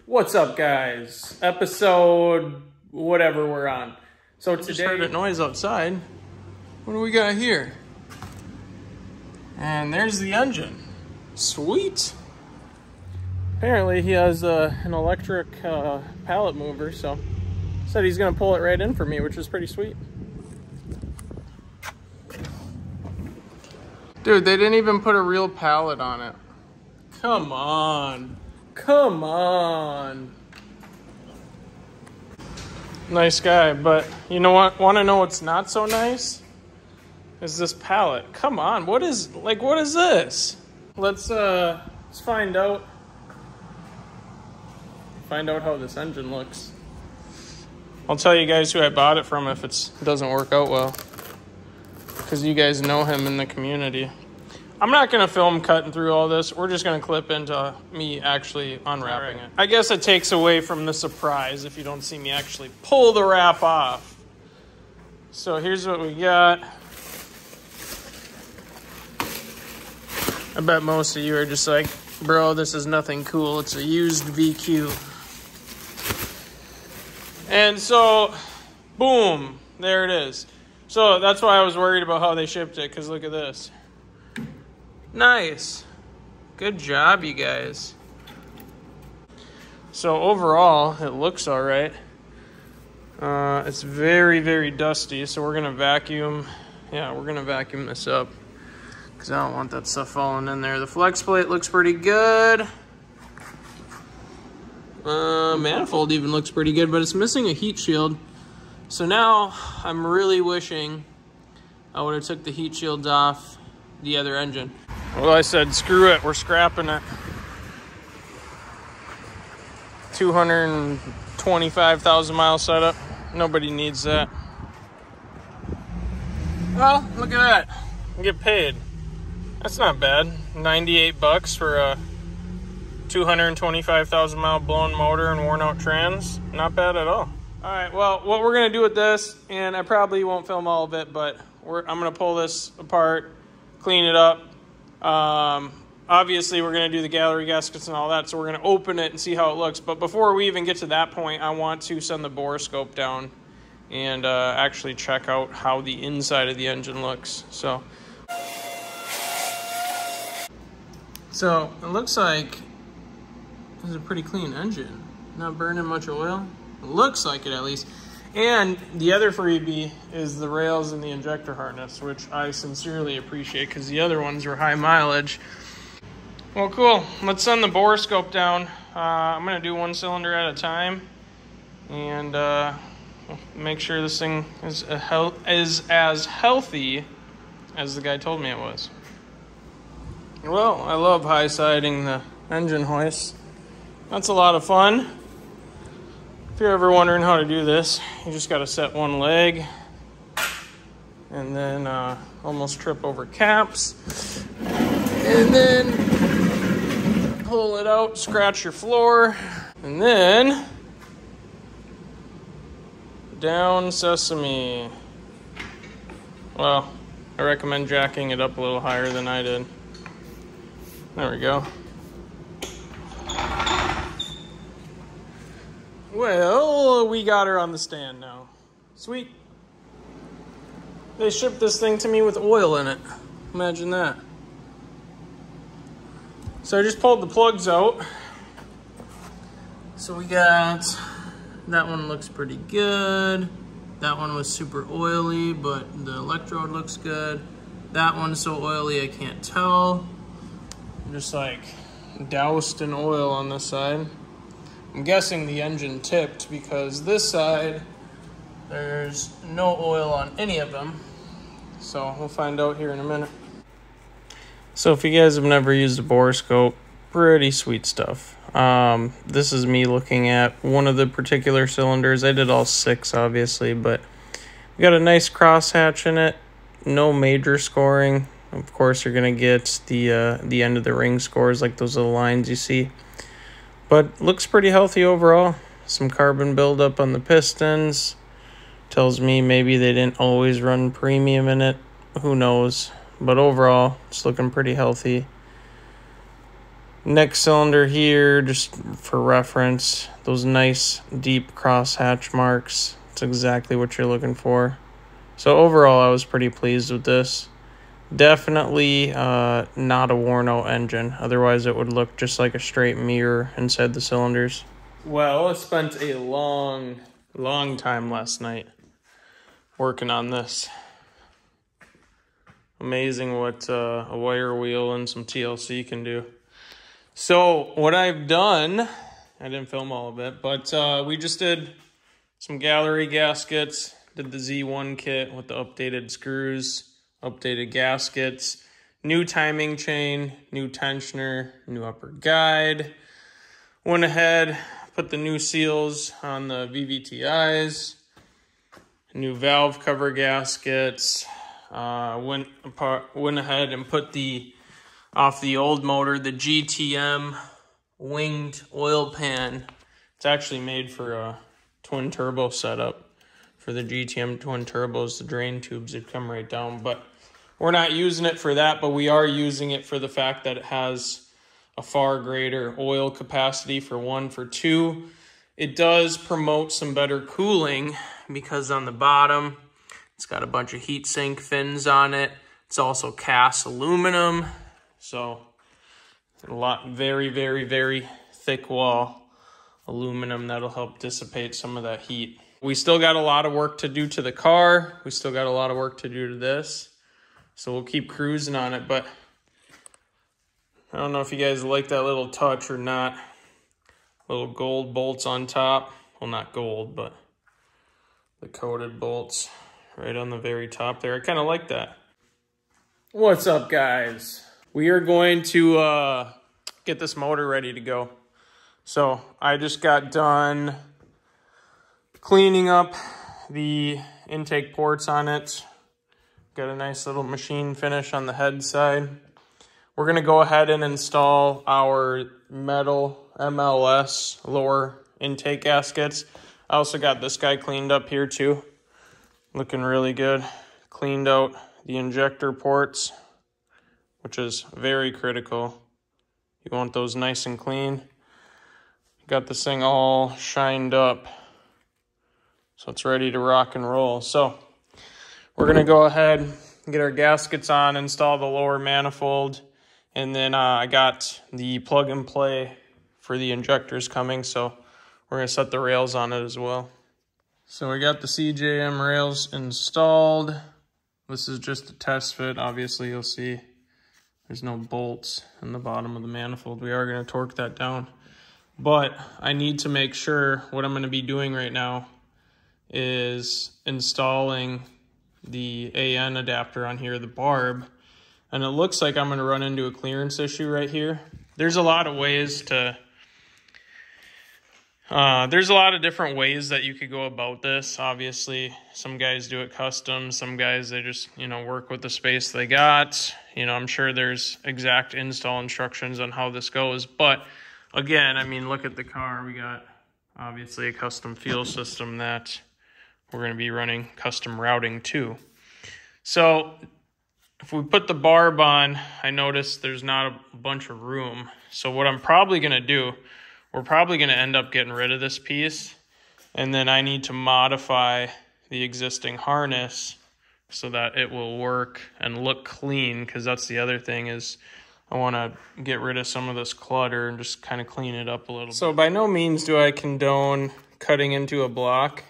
What's up, guys? Episode whatever we're on. So today, Just heard a noise outside. What do we got here? And there's the engine. Sweet. apparently he has an electric pallet mover, so said he's gonna pull it right in for me, which is pretty sweet. Dude, they didn't even put a real pallet on it. Come on. Come on. Nice guy, but you know what? Want to know what's not so nice? Is this pallet. Come on, what is this? Let's find out. Find out how this engine looks. I'll tell you guys who I bought it from if it doesn't work out well. Because you guys know him in the community. I'm not going to film cutting through all this. We're just going to clip into me actually unwrapping it. I guess it takes away from the surprise if you don't see me actually pull the wrap off. So here's what we got. I bet most of you are just like, bro, this is nothing cool. It's a used VQ. And so, boom, there it is. So that's why I was worried about how they shipped it, because look at this. Nice. Good job, you guys. So overall, it looks all right. It's very, very dusty, so we're going to vacuum. Yeah, we're going to vacuum this up because I don't want that stuff falling in there. The flex plate looks pretty good. Manifold even looks pretty good, but it's missing a heat shield. So now I'm really wishing I would have took the heat shields off the other engine. Well, I said, screw it, we're scrapping it. 225,000 mile setup. Nobody needs that. Well, look at that. I get paid. That's not bad. 98 bucks for a 225,000 mile blown motor and worn out trans. Not bad at all. All right, well, what we're gonna do with this, and I probably won't film all of it, but I'm gonna pull this apart, clean it up. Obviously we're going to do the gallery gaskets and all that, so we're going to open it and see how it looks. But before we even get to that point, I want to send the borescope down and actually check out how the inside of the engine looks. So it looks like it's a pretty clean engine. Not burning much oil. It looks like it, at least. And the other freebie is the rails and the injector harness, which I sincerely appreciate because the other ones were high mileage. Well, cool. Let's send the borescope down. I'm going to do one cylinder at a time and make sure this thing is as healthy as the guy told me it was. Well, I love high-siding the engine hoist. That's a lot of fun. If you're ever wondering how to do this, you just got to set one leg and then almost trip over caps and then pull it out, scratch your floor, and then down sesame. Well, I recommend jacking it up a little higher than I did. There we go. Well, we got her on the stand now. Sweet. They shipped this thing to me with oil in it. Imagine that. So I just pulled the plugs out. So we got, that one looks pretty good. That one was super oily, but the electrode looks good. That one's so oily I can't tell. I'm just like doused in oil on this side. I'm guessing the engine tipped because this side, there's no oil on any of them. So we'll find out here in a minute. So if you guys have never used a borescope, pretty sweet stuff. This is me looking at one of the particular cylinders. I did all 6, obviously, but we got a nice crosshatch in it. No major scoring. Of course, you're going to get the end of the ring scores, like those little lines you see. But looks pretty healthy overall. Some carbon buildup on the pistons. Tells me maybe they didn't always run premium in it. Who knows? But overall, it's looking pretty healthy. Next cylinder here, just for reference, those nice deep crosshatch marks. It's exactly what you're looking for. So overall, I was pretty pleased with this. Definitely not a worn out engine. Otherwise, it would look just like a straight mirror inside the cylinders. Well, I spent a long time last night working on this. Amazing what a wire wheel and some TLC can do. So what I've done, I didn't film all of it, but we just did some gallery gaskets, did the Z1 kit with the updated screws, updated gaskets, new timing chain, new tensioner, new upper guide. Went ahead, put the new seals on the VVTIs, new valve cover gaskets, went ahead and put off the old motor, the GTM winged oil pan. It's actually made for a twin turbo setup. For the GTM twin turbos, the drain tubes would come right down, but we're not using it for that, but we are using it for the fact that it has a far greater oil capacity for one. For two, it does promote some better cooling because on the bottom, it's got a bunch of heat sink fins on it. It's also cast aluminum. So very, very, very thick wall aluminum that'll help dissipate some of that heat. We still got a lot of work to do to the car. We still got a lot of work to do to this. So we'll keep cruising on it, but I don't know if you guys like that little touch or not. Little gold bolts on top. Well, not gold, but the coated bolts right on the very top there. I kind of like that. What's up, guys? We are going to get this motor ready to go. So I just got done cleaning up the intake ports on it. Got a nice little machine finish on the head side. We're going to go ahead and install our metal MLS lower intake gaskets. I also got this guy cleaned up here too. Looking really good. Cleaned out the injector ports, which is very critical. You want those nice and clean. Got this thing all shined up, so it's ready to rock and roll. So we're gonna go ahead and get our gaskets on, install the lower manifold, and then I got the plug and play for the injectors coming, so we're gonna set the rails on it as well. So we got the CJM rails installed. This is just a test fit. Obviously you'll see there's no bolts in the bottom of the manifold. We are gonna torque that down. But I need to make sure what I'm gonna be doing right now is installing the AN adapter on here, the barb. And it looks like I'm gonna run into a clearance issue right here. There's a lot of ways to, there's a lot of different ways that you could go about this. Obviously, some guys do it custom. Some guys, they just, work with the space they got. I'm sure there's exact install instructions on how this goes. But again, I mean, look at the car. We got obviously a custom fuel system that we're going to be running custom routing to. So if we put the barb on, I noticed there's not a bunch of room. So what I'm probably going to do, we're probably going to end up getting rid of this piece, and then I need to modify the existing harness so that it will work and look clean, because that's the other thing is I want to get rid of some of this clutter and just kind of clean it up a little bit. So by no means do I condone cutting into a block.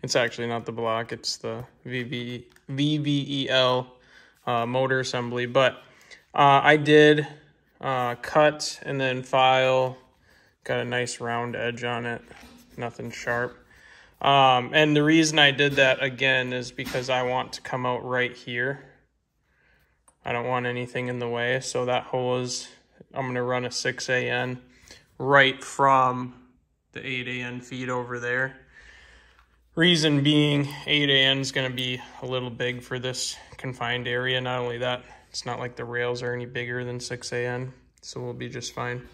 It's actually not the block, it's the VVEL motor assembly, but I did cut and then file. Got a nice round edge on it, nothing sharp. And the reason I did that again is because I want to come out right here. I don't want anything in the way, so that hose, I'm gonna run a 6AN right from the 8AN feed over there. Reason being, 8AN is gonna be a little big for this confined area. Not only that, it's not like the rails are any bigger than 6AN, so we'll be just fine.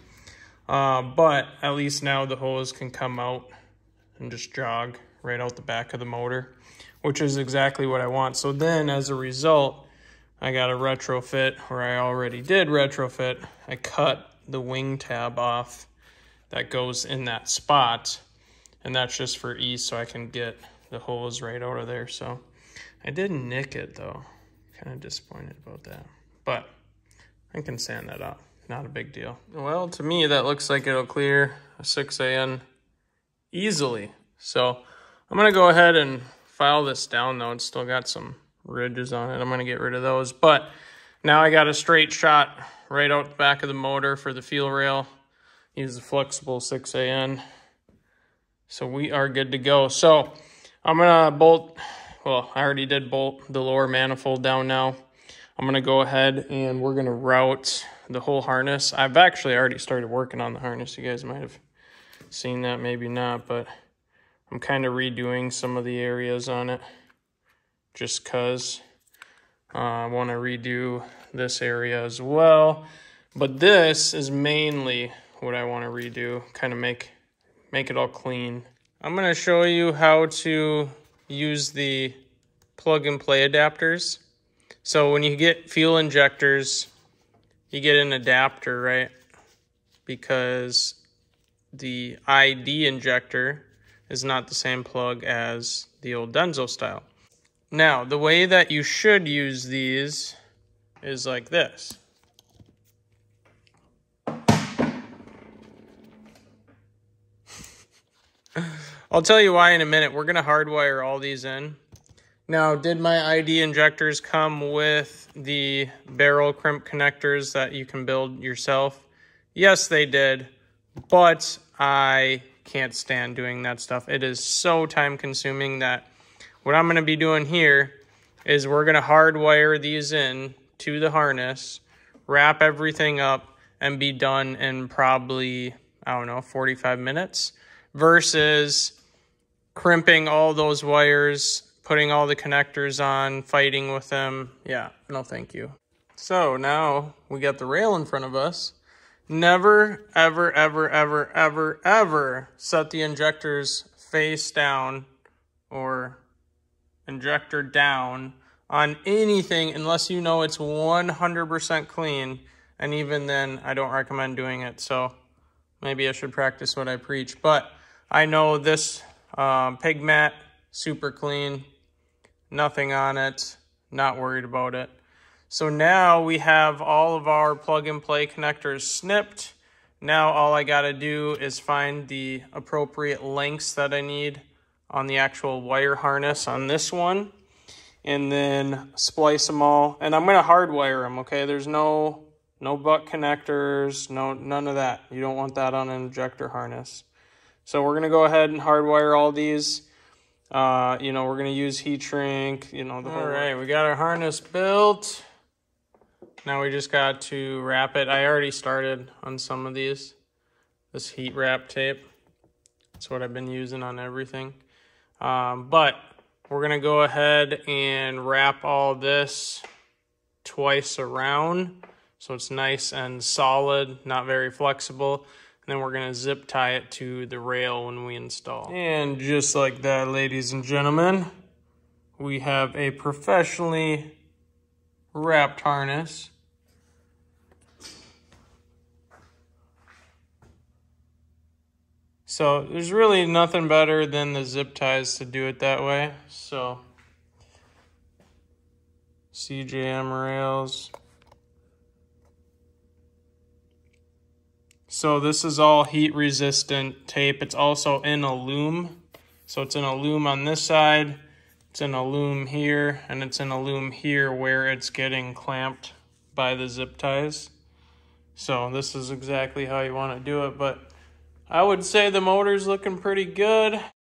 But at least now the hose can come out and just jog right out the back of the motor, which is exactly what I want. So then as a result, I got a retrofit, or I already did retrofit. I cut the wing tab off that goes in that spot. And that's just for ease so I can get the hose right out of there. So I did nick it though. Kind of disappointed about that. But I can sand that up. Not a big deal. Well, to me, that looks like it'll clear a 6AN easily. So I'm going to go ahead and file this down though. It's still got some ridges on it. I'm going to get rid of those. But now I got a straight shot right out the back of the motor for the fuel rail. Use the flexible 6AN. So we are good to go. So I'm going to bolt, well, I already did bolt the lower manifold down now. I'm going to go ahead and we're going to route the whole harness. I've actually already started working on the harness. You guys might have seen that, maybe not, but I'm kind of redoing some of the areas on it just because I want to redo this area as well. But this is mainly what I want to redo, kind of make it all clean. I'm going to show you how to use the plug and play adapters. So when you get fuel injectors, you get an adapter, right? Because the ID injector is not the same plug as the old Denso style. Now, the way that you should use these is like this. I'll tell you why in a minute. We're going to hardwire all these in. Now, did my ID injectors come with the barrel crimp connectors that you can build yourself? Yes, they did, but I can't stand doing that stuff. It is so time consuming that what I'm going to be doing here is we're going to hardwire these in to the harness, wrap everything up, and be done in probably, I don't know, 45 minutes versus crimping all those wires, putting all the connectors on, fighting with them. Yeah, no thank you. So now we got the rail in front of us. Never, ever, ever, ever, ever, ever set the injectors face down or injector down on anything unless you know it's 100% clean. And even then, I don't recommend doing it. So maybe I should practice what I preach. But I know this pig mat, super clean, nothing on it, not worried about it. So now we have all of our plug and play connectors snipped. Now all I gotta do is find the appropriate lengths that I need on the actual wire harness on this one, and then splice them all. And I'm gonna hardwire them, okay? There's no butt connectors, none of that. You don't want that on an injector harness. So we're gonna go ahead and hardwire all these. We're gonna use heat shrink, the whole. All right, we got our harness built. Now we just got to wrap it. I already started on some of these. This heat wrap tape. That's what I've been using on everything. But we're gonna go ahead and wrap all this twice around so it's nice and solid, not very flexible. And then we're gonna zip tie it to the rail when we install. And just like that, ladies and gentlemen, we have a professionally wrapped harness. So there's really nothing better than the zip ties to do it that way. So CJM rails. So this is all heat resistant tape. It's also in a loom. So it's in a loom on this side, it's in a loom here, and it's in a loom here where it's getting clamped by the zip ties. So this is exactly how you want to do it, but I would say the motor's looking pretty good.